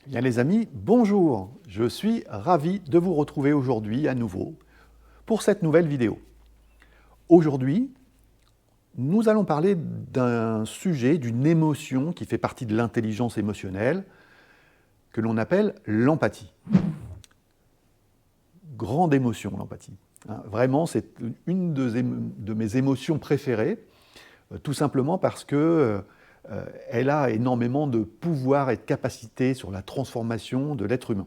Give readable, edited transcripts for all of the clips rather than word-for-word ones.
Bien les amis, bonjour. Je suis ravi de vous retrouver aujourd'hui à nouveau pour cette nouvelle vidéo. Aujourd'hui, nous allons parler d'un sujet, d'une émotion qui fait partie de l'intelligence émotionnelle que l'on appelle l'empathie. Grande émotion, l'empathie. Vraiment, c'est une de mes émotions préférées, tout simplement parce que elle a énormément de pouvoir et de capacité sur la transformation de l'être humain.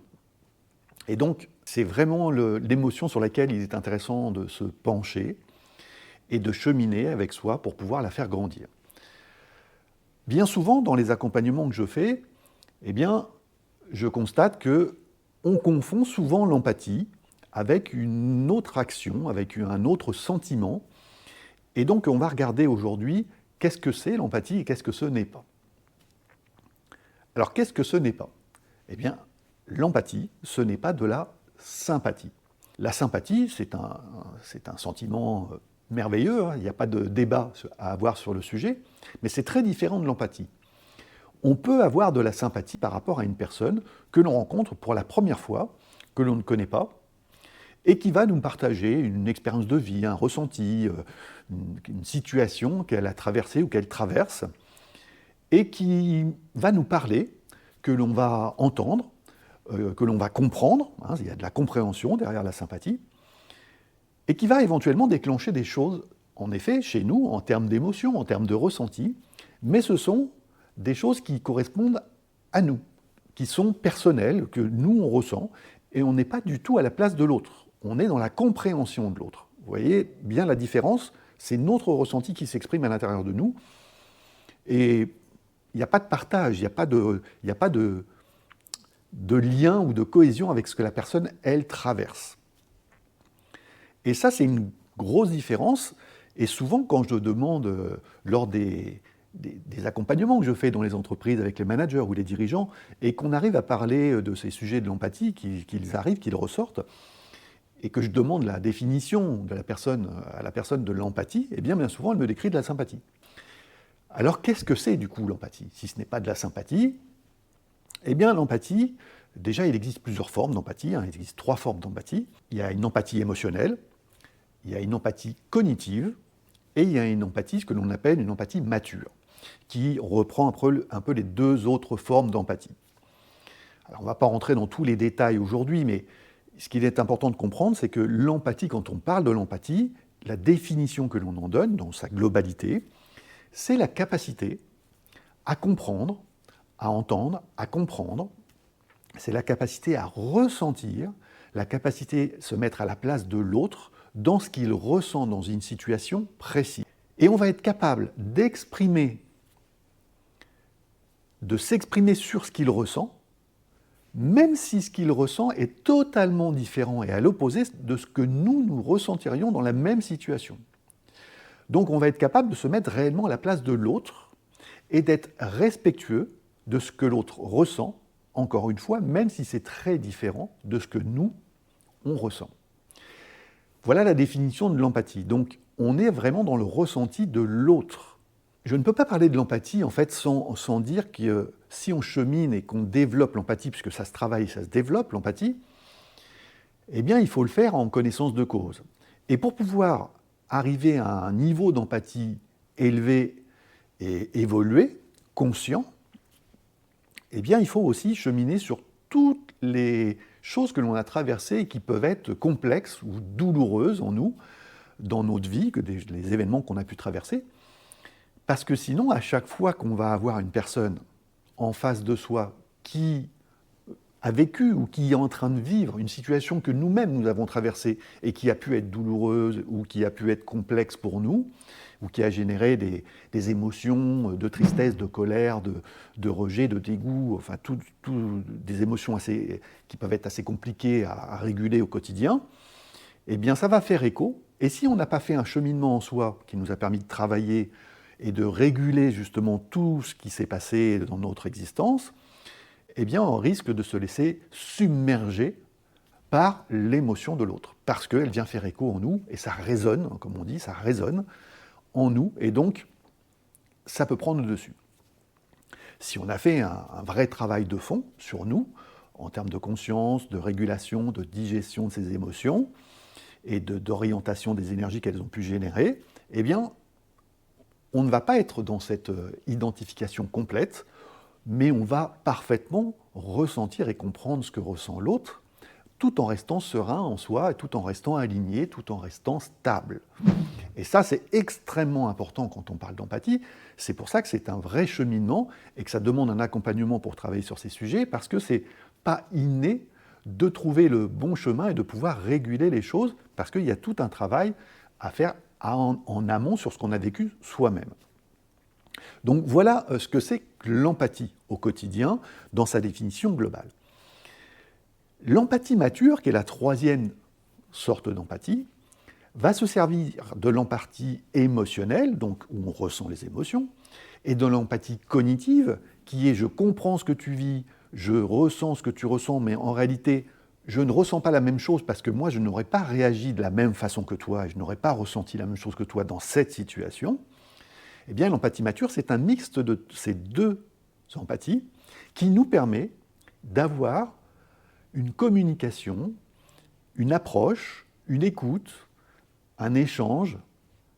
Et donc, c'est vraiment l'émotion sur laquelle il est intéressant de se pencher et de cheminer avec soi pour pouvoir la faire grandir. Bien souvent, dans les accompagnements que je fais, eh bien, je constate qu'on confond souvent l'empathie avec une autre action, avec un autre sentiment. Et donc, on va regarder aujourd'hui qu'est-ce que c'est l'empathie et qu'est-ce que ce n'est pas. Alors, qu'est-ce que ce n'est pas? Eh bien, l'empathie, ce n'est pas de la sympathie. La sympathie, c'est un sentiment merveilleux, il n'y a pas de débat à avoir sur le sujet, mais c'est très différent de l'empathie. On peut avoir de la sympathie par rapport à une personne que l'on rencontre pour la première fois, que l'on ne connaît pas, et qui va nous partager une expérience de vie, un ressenti, une situation qu'elle a traversée ou qu'elle traverse, et qui va nous parler, que l'on va entendre, que l'on va comprendre, il y a de la compréhension derrière la sympathie, et qui va éventuellement déclencher des choses, en effet, chez nous, en termes d'émotions, en termes de ressenti, mais ce sont des choses qui correspondent à nous, qui sont personnelles, que nous on ressent, et on n'est pas du tout à la place de l'autre. On est dans la compréhension de l'autre. Vous voyez bien la différence, c'est notre ressenti qui s'exprime à l'intérieur de nous, et il n'y a pas de partage, il n'y a pas de lien ou de cohésion avec ce que la personne, elle, traverse. Et ça, c'est une grosse différence. Et souvent, quand je demande, lors des accompagnements que je fais dans les entreprises avec les managers ou les dirigeants, et qu'on arrive à parler de ces sujets de l'empathie, qu'ils ressortent, et que je demande la définition de la personne, à la personne de l'empathie, eh bien souvent, elle me décrit de la sympathie. Alors, qu'est-ce que c'est, du coup, l'empathie? Si ce n'est pas de la sympathie, eh bien, l'empathie, déjà, il existe plusieurs formes d'empathie, il existe 3 formes d'empathie. Il y a une empathie émotionnelle, il y a une empathie cognitive, et il y a une empathie, ce que l'on appelle une empathie mature, qui reprend un peu les 2 autres formes d'empathie. Alors, on ne va pas rentrer dans tous les détails aujourd'hui, mais ce qu'il est important de comprendre, c'est que l'empathie, quand on parle de l'empathie, la définition que l'on en donne, dans sa globalité, c'est la capacité à comprendre, à entendre, à comprendre, c'est la capacité à ressentir, la capacité à se mettre à la place de l'autre dans ce qu'il ressent dans une situation précise. Et on va être capable de s'exprimer sur ce qu'il ressent, même si ce qu'il ressent est totalement différent et à l'opposé de ce que nous ressentirions dans la même situation. Donc on va être capable de se mettre réellement à la place de l'autre et d'être respectueux de ce que l'autre ressent, encore une fois, même si c'est très différent de ce que nous, on ressent. Voilà la définition de l'empathie. Donc, on est vraiment dans le ressenti de l'autre. Je ne peux pas parler de l'empathie, en fait, sans dire que si on chemine et qu'on développe l'empathie, puisque ça se travaille, ça se développe, l'empathie, eh bien, il faut le faire en connaissance de cause. Et pour pouvoir arriver à un niveau d'empathie élevé et évolué, conscient, eh bien, il faut aussi cheminer sur toutes les choses que l'on a traversées et qui peuvent être complexes ou douloureuses en nous, dans notre vie, les événements qu'on a pu traverser. Parce que sinon, à chaque fois qu'on va avoir une personne en face de soi qui a vécu ou qui est en train de vivre une situation que nous-mêmes nous avons traversée et qui a pu être douloureuse ou qui a pu être complexe pour nous, ou qui a généré des émotions de tristesse, de colère, de rejet, de dégoût, enfin des émotions qui peuvent être assez compliquées à réguler au quotidien, eh bien ça va faire écho. Et si on n'a pas fait un cheminement en soi qui nous a permis de travailler et de réguler justement tout ce qui s'est passé dans notre existence, eh bien on risque de se laisser submerger par l'émotion de l'autre, parce qu'elle vient faire écho en nous, et ça résonne, comme on dit, ça résonne en nous, et donc ça peut prendre le dessus. Si on a fait un vrai travail de fond sur nous, en termes de conscience, de régulation, de digestion de ces émotions et d'orientation des énergies qu'elles ont pu générer, eh bien, on ne va pas être dans cette identification complète, mais on va parfaitement ressentir et comprendre ce que ressent l'autre, tout en restant serein en soi, et tout en restant aligné, tout en restant stable. Et ça, c'est extrêmement important quand on parle d'empathie. C'est pour ça que c'est un vrai cheminement et que ça demande un accompagnement pour travailler sur ces sujets, parce que c'est pas inné de trouver le bon chemin et de pouvoir réguler les choses, parce qu'il y a tout un travail à faire en amont sur ce qu'on a vécu soi-même. Donc voilà ce que c'est que l'empathie au quotidien dans sa définition globale. L'empathie mature, qui est la troisième sorte d'empathie, va se servir de l'empathie émotionnelle, donc où on ressent les émotions, et de l'empathie cognitive, qui est je comprends ce que tu vis, je ressens ce que tu ressens, mais en réalité, je ne ressens pas la même chose parce que moi, je n'aurais pas réagi de la même façon que toi et je n'aurais pas ressenti la même chose que toi dans cette situation. Eh bien, l'empathie mature, c'est un mixte de ces deux empathies qui nous permet d'avoir une communication, une approche, une écoute, un échange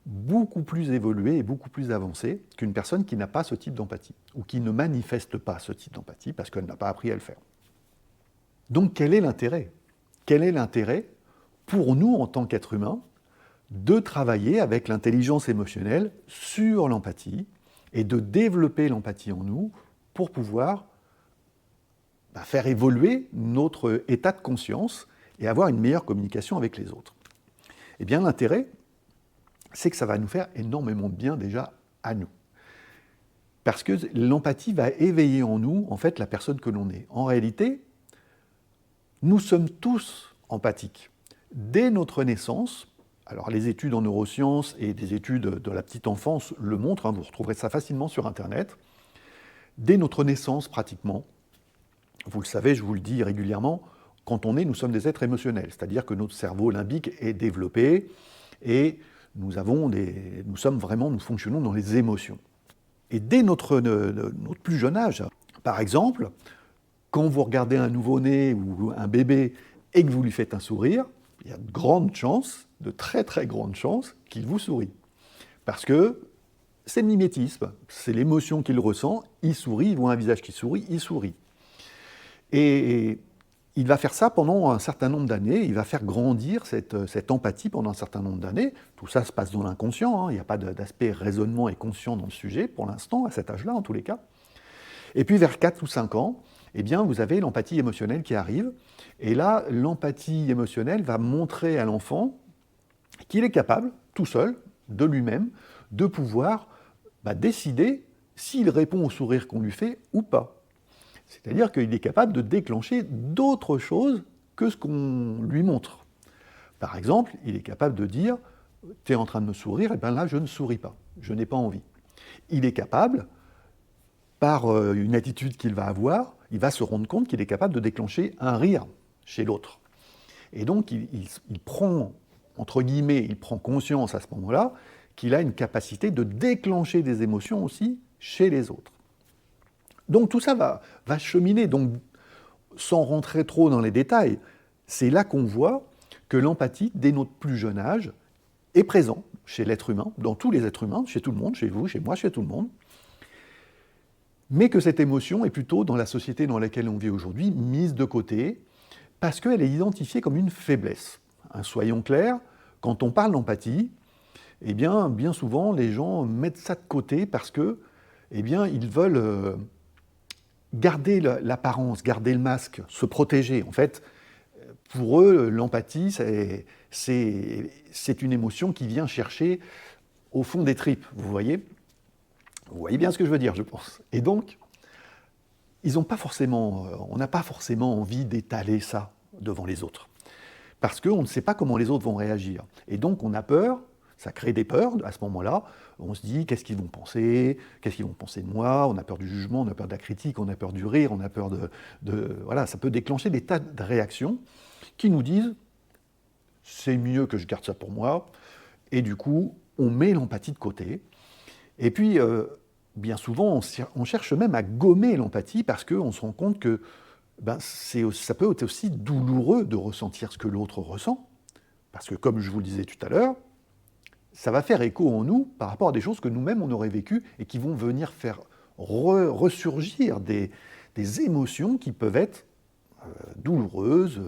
beaucoup plus évolué et beaucoup plus avancé qu'une personne qui n'a pas ce type d'empathie ou qui ne manifeste pas ce type d'empathie parce qu'elle n'a pas appris à le faire. Donc quel est l'intérêt ? Quel est l'intérêt pour nous en tant qu'êtres humains de travailler avec l'intelligence émotionnelle sur l'empathie et de développer l'empathie en nous pour pouvoir faire évoluer notre état de conscience et avoir une meilleure communication avec les autres. Eh bien l'intérêt, c'est que ça va nous faire énormément de bien déjà à nous. Parce que l'empathie va éveiller en nous, en fait, la personne que l'on est. En réalité, nous sommes tous empathiques. Dès notre naissance, alors les études en neurosciences et des études de la petite enfance le montrent, vous retrouverez ça facilement sur Internet, dès notre naissance pratiquement, vous le savez, je vous le dis régulièrement, quand on est, nous sommes des êtres émotionnels, c'est-à-dire que notre cerveau limbique est développé et nous fonctionnons dans les émotions. Et dès notre plus jeune âge, par exemple, quand vous regardez un nouveau-né ou un bébé et que vous lui faites un sourire, il y a de grandes chances, de très très grandes chances, qu'il vous sourie. Parce que c'est le mimétisme, c'est l'émotion qu'il ressent, il sourit, il voit un visage qui sourit, il sourit. Et il va faire ça pendant un certain nombre d'années, il va faire grandir cette empathie pendant un certain nombre d'années. Tout ça se passe dans l'inconscient, il n'y a pas d'aspect raisonnement et conscient dans le sujet, pour l'instant, à cet âge-là en tous les cas. Et puis vers 4 ou 5 ans, eh bien, vous avez l'empathie émotionnelle qui arrive. Et là, l'empathie émotionnelle va montrer à l'enfant qu'il est capable, tout seul, de lui-même, de pouvoir décider s'il répond au sourire qu'on lui fait ou pas. C'est-à-dire qu'il est capable de déclencher d'autres choses que ce qu'on lui montre. Par exemple, il est capable de dire « tu es en train de me sourire, et bien là je ne souris pas, je n'ai pas envie ». Il est capable, par une attitude qu'il va avoir, il va se rendre compte qu'il est capable de déclencher un rire chez l'autre. Et donc il prend, entre guillemets, il prend conscience à ce moment-là qu'il a une capacité de déclencher des émotions aussi chez les autres. Donc tout ça va cheminer, donc sans rentrer trop dans les détails, c'est là qu'on voit que l'empathie, dès notre plus jeune âge, est présente chez l'être humain, dans tous les êtres humains, chez tout le monde, chez vous, chez moi, chez tout le monde, mais que cette émotion est plutôt, dans la société dans laquelle on vit aujourd'hui, mise de côté, parce qu'elle est identifiée comme une faiblesse. Soyons clairs, quand on parle d'empathie, eh bien souvent, les gens mettent ça de côté parce que, ils veulent garder l'apparence, garder le masque, se protéger. En fait, pour eux, l'empathie, c'est une émotion qui vient chercher au fond des tripes, vous voyez ? Vous voyez bien ce que je veux dire, je pense. Et donc, on n'a pas forcément envie d'étaler ça devant les autres. Parce qu'on ne sait pas comment les autres vont réagir. Et donc, on a peur, ça crée des peurs à ce moment-là. On se dit, qu'est-ce qu'ils vont penser de moi ? On a peur du jugement, on a peur de la critique, on a peur du rire, on a peur voilà, ça peut déclencher des tas de réactions qui nous disent, c'est mieux que je garde ça pour moi. Et du coup, on met l'empathie de côté. Et puis, bien souvent, on cherche même à gommer l'empathie parce qu'on se rend compte que ça peut être aussi douloureux de ressentir ce que l'autre ressent. Parce que, comme je vous le disais tout à l'heure, ça va faire écho en nous par rapport à des choses que nous-mêmes on aurait vécues et qui vont venir faire ressurgir des émotions qui peuvent être douloureuses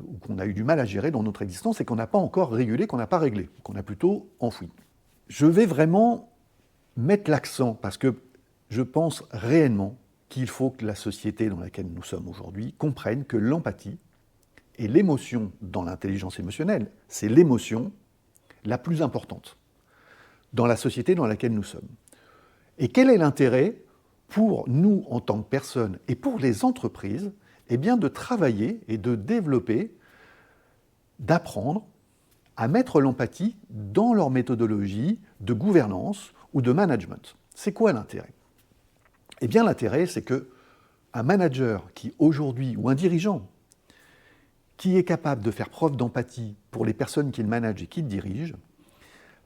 ou qu'on a eu du mal à gérer dans notre existence et qu'on n'a pas encore régulé, qu'on n'a pas réglé, qu'on a plutôt enfoui. Je vais vraiment mettre l'accent parce que je pense réellement qu'il faut que la société dans laquelle nous sommes aujourd'hui comprenne que l'empathie et l'émotion dans l'intelligence émotionnelle, c'est l'émotion la plus importante dans la société dans laquelle nous sommes. Et quel est l'intérêt pour nous en tant que personnes et pour les entreprises, eh bien de travailler et de développer, d'apprendre à mettre l'empathie dans leur méthodologie de gouvernance ou de management. C'est quoi l'intérêt? Eh bien l'intérêt, c'est qu'un manager qui aujourd'hui, ou un dirigeant, qui est capable de faire preuve d'empathie pour les personnes qu'il manage et qu'il dirige,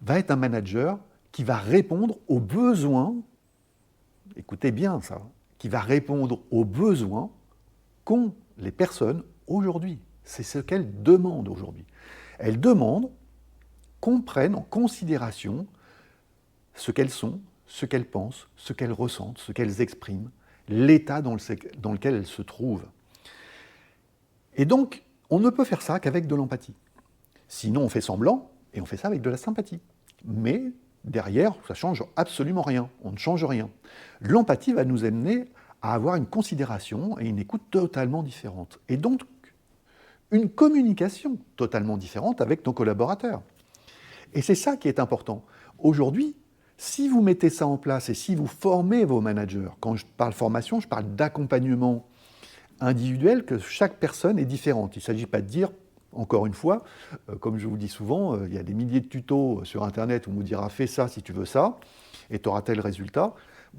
va être un manager qui va répondre aux besoins, écoutez bien ça, qui va répondre aux besoins qu'ont les personnes aujourd'hui. C'est ce qu'elles demandent aujourd'hui. Elles demandent qu'on prenne en considération ce qu'elles sont, ce qu'elles pensent, ce qu'elles ressentent, ce qu'elles expriment, l'état dans lequel elles se trouvent. Et donc, on ne peut faire ça qu'avec de l'empathie. Sinon, on fait semblant, et on fait ça avec de la sympathie. Mais derrière, ça ne change absolument rien. On ne change rien. L'empathie va nous amener à avoir une considération et une écoute totalement différente. Et donc, une communication totalement différente avec nos collaborateurs. Et c'est ça qui est important. Aujourd'hui, si vous mettez ça en place et si vous formez vos managers, quand je parle formation, je parle d'accompagnement individuel, que chaque personne est différente. Il ne s'agit pas de dire, encore une fois, comme je vous dis souvent, il y a des milliers de tutos sur Internet où on vous dira « fais ça si tu veux ça » et tu auras tel résultat.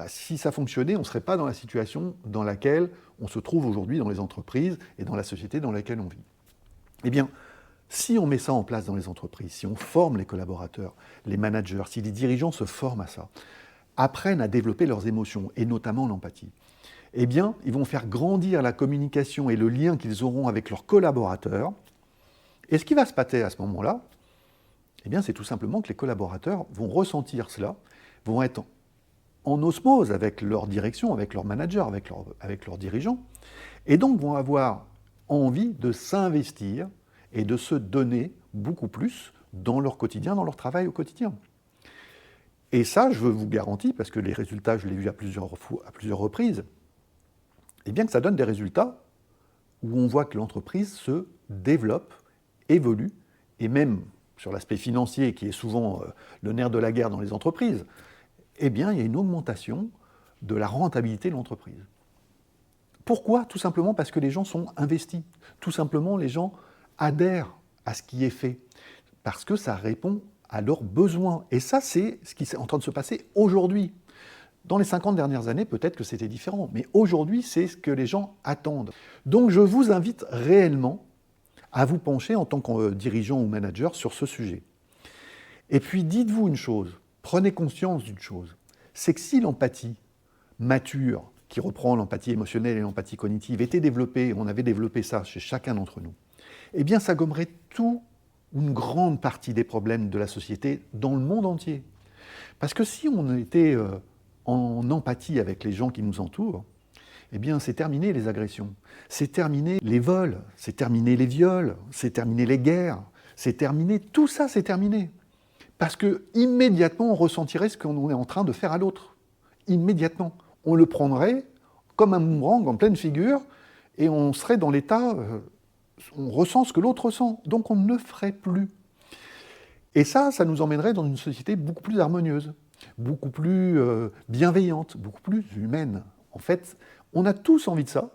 Si ça fonctionnait, on ne serait pas dans la situation dans laquelle on se trouve aujourd'hui dans les entreprises et dans la société dans laquelle on vit. Eh bien, si on met ça en place dans les entreprises, si on forme les collaborateurs, les managers, si les dirigeants se forment à ça, apprennent à développer leurs émotions, et notamment l'empathie, eh bien, ils vont faire grandir la communication et le lien qu'ils auront avec leurs collaborateurs. Et ce qui va se passer à ce moment-là, eh bien, c'est tout simplement que les collaborateurs vont ressentir cela, vont être en osmose avec leur direction, avec leur manager, avec leurs dirigeants, et donc vont avoir envie de s'investir et de se donner beaucoup plus dans leur quotidien, dans leur travail au quotidien. Et ça, je vous garantis, parce que les résultats, je l'ai vu à plusieurs reprises, eh bien que ça donne des résultats où on voit que l'entreprise se développe, évolue, et même sur l'aspect financier, qui est souvent le nerf de la guerre dans les entreprises, eh bien il y a une augmentation de la rentabilité de l'entreprise. Pourquoi? Tout simplement parce que les gens sont investis. Tout simplement, les gens adhèrent à ce qui est fait. Parce que ça répond à leurs besoins. Et ça, c'est ce qui est en train de se passer aujourd'hui. Dans les 50 dernières années, peut-être que c'était différent. Mais aujourd'hui, c'est ce que les gens attendent. Donc, je vous invite réellement à vous pencher en tant que dirigeant ou manager sur ce sujet. Et puis, dites-vous une chose, prenez conscience d'une chose, c'est que si l'empathie mature, qui reprend l'empathie émotionnelle et l'empathie cognitive, était développée, on avait développé ça chez chacun d'entre nous, eh bien ça gommerait tout, une grande partie des problèmes de la société dans le monde entier. Parce que si on était en empathie avec les gens qui nous entourent, eh bien c'est terminé les agressions, c'est terminé les vols, c'est terminé les viols, c'est terminé les guerres, c'est terminé, tout ça c'est terminé. Parce que immédiatement on ressentirait ce qu'on est en train de faire à l'autre. Immédiatement. On le prendrait comme un boomerang en pleine figure et on serait dans l'état, on ressent ce que l'autre ressent, donc on ne le ferait plus. Et ça nous emmènerait dans une société beaucoup plus harmonieuse, beaucoup plus bienveillante, beaucoup plus humaine. En fait, on a tous envie de ça,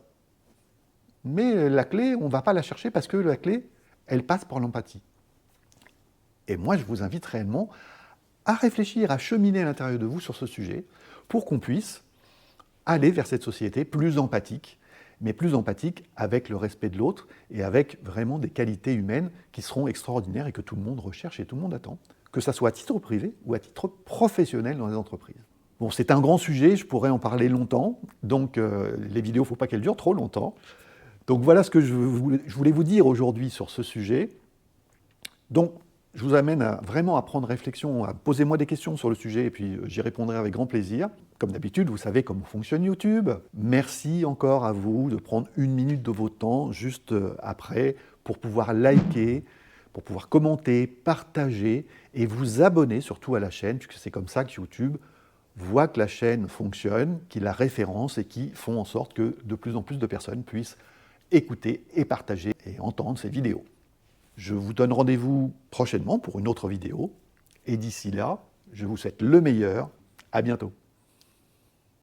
mais la clé, on ne va pas la chercher parce que la clé, elle passe par l'empathie. Et moi, je vous invite réellement à réfléchir, à cheminer à l'intérieur de vous sur ce sujet pour qu'on puisse aller vers cette société plus empathique, mais plus empathique avec le respect de l'autre et avec vraiment des qualités humaines qui seront extraordinaires et que tout le monde recherche et tout le monde attend, que ça soit à titre privé ou à titre professionnel dans les entreprises. Bon, c'est un grand sujet, je pourrais en parler longtemps, donc les vidéos, il ne faut pas qu'elles durent trop longtemps. Donc voilà ce que je voulais vous dire aujourd'hui sur ce sujet. Donc je vous amène vraiment à prendre réflexion, à poser moi des questions sur le sujet, et puis j'y répondrai avec grand plaisir. Comme d'habitude, vous savez comment fonctionne YouTube. Merci encore à vous de prendre 1 minute de votre temps juste après pour pouvoir liker, pour pouvoir commenter, partager et vous abonner surtout à la chaîne, puisque c'est comme ça que YouTube voit que la chaîne fonctionne, qu'il la référence et qui font en sorte que de plus en plus de personnes puissent écouter et partager et entendre ces vidéos. Je vous donne rendez-vous prochainement pour une autre vidéo. Et d'ici là, je vous souhaite le meilleur. À bientôt.